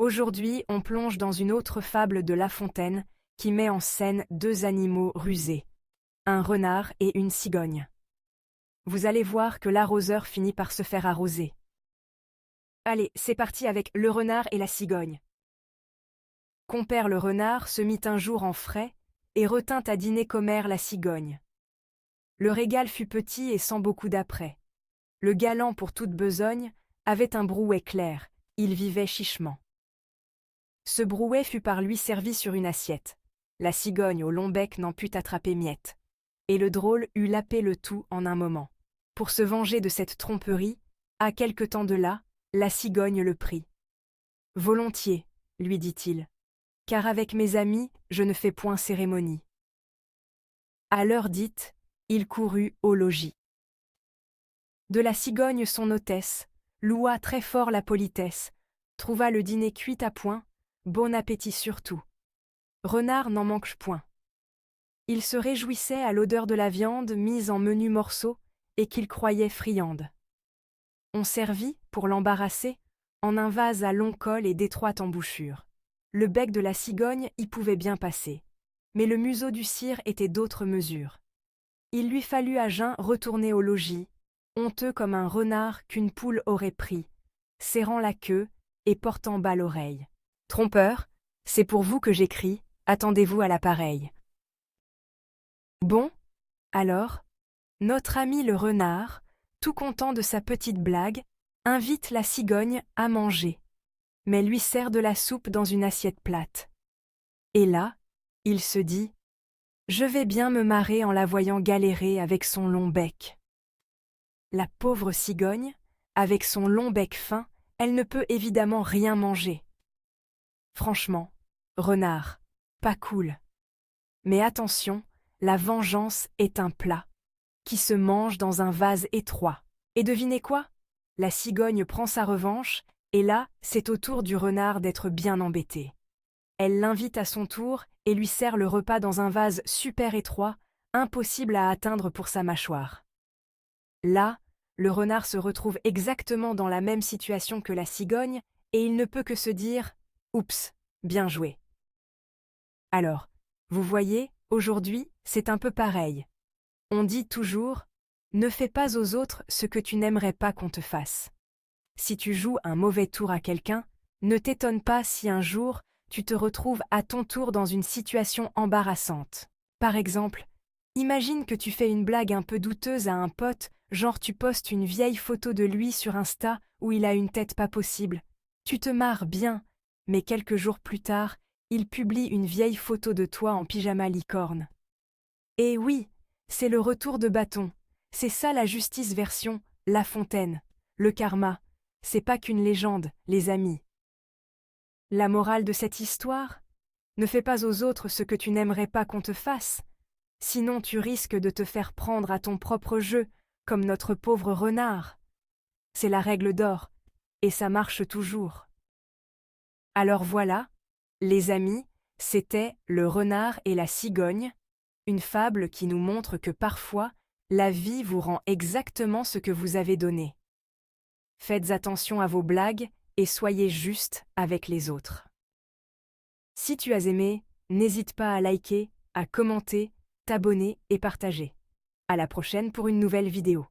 Aujourd'hui, on plonge dans une autre fable de La Fontaine qui met en scène deux animaux rusés, un renard et une cigogne. Vous allez voir que l'arroseur finit par se faire arroser. Allez, c'est parti avec le renard et la cigogne. Compère le renard se mit un jour en frais et retint à dîner commère la cigogne. Le régal fut petit et sans beaucoup d'apprêt. Le galant pour toute besogne avait un brouet clair, il vivait chichement. Ce brouet fut par lui servi sur une assiette. La cigogne au long bec n'en put attraper miette. Et le drôle eut lapé le tout en un moment. Pour se venger de cette tromperie, à quelque temps de là, la cigogne le prit. « Volontiers, lui dit-il, car avec mes amis, je ne fais point cérémonie. » À l'heure dite, il courut au logis. De la cigogne son hôtesse, loua très fort la politesse, trouva le dîner cuit à point, bon appétit surtout. Renard n'en manque point. Il se réjouissait à l'odeur de la viande mise en menus morceaux et qu'il croyait friande. On servit, pour l'embarrasser, en un vase à long col et d'étroite embouchure. Le bec de la cigogne y pouvait bien passer, mais le museau du cire était d'autre mesure. Il lui fallut à jeun retourner au logis, honteux comme un renard qu'une poule aurait pris, serrant la queue et portant bas l'oreille. « Trompeur, c'est pour vous que j'écris, attendez-vous à l'appareil. » Bon, alors, notre ami le renard, tout content de sa petite blague, invite la cigogne à manger, mais lui sert de la soupe dans une assiette plate. Et là, il se dit « Je vais bien me marrer en la voyant galérer avec son long bec. » La pauvre cigogne, avec son long bec fin, elle ne peut évidemment rien manger. Franchement, renard, pas cool. Mais attention, la vengeance est un plat, qui se mange dans un vase étroit. Et devinez quoi? La cigogne prend sa revanche, et là, c'est au tour du renard d'être bien embêté. Elle l'invite à son tour et lui sert le repas dans un vase super étroit, impossible à atteindre pour sa mâchoire. Là, le renard se retrouve exactement dans la même situation que la cigogne, et il ne peut que se dire « Oups, bien joué ». Alors, vous voyez, aujourd'hui, c'est un peu pareil. On dit toujours « Ne fais pas aux autres ce que tu n'aimerais pas qu'on te fasse ». Si tu joues un mauvais tour à quelqu'un, ne t'étonne pas si un jour, tu te retrouves à ton tour dans une situation embarrassante. Par exemple, imagine que tu fais une blague un peu douteuse à un pote, genre tu postes une vieille photo de lui sur Insta où il a une tête pas possible. Tu te marres bien, mais quelques jours plus tard, il publie une vieille photo de toi en pyjama licorne. Et oui, c'est le retour de bâton. C'est ça la justice version La Fontaine. Le karma, c'est pas qu'une légende, les amis. La morale de cette histoire? Ne fais pas aux autres ce que tu n'aimerais pas qu'on te fasse. Sinon tu risques de te faire prendre à ton propre jeu, comme notre pauvre renard. C'est la règle d'or, et ça marche toujours. Alors voilà, les amis, c'était Le renard et la cigogne, une fable qui nous montre que parfois, la vie vous rend exactement ce que vous avez donné. Faites attention à vos blagues et soyez juste avec les autres. Si tu as aimé, n'hésite pas à liker, à commenter, t'abonner et partager. À la prochaine pour une nouvelle vidéo.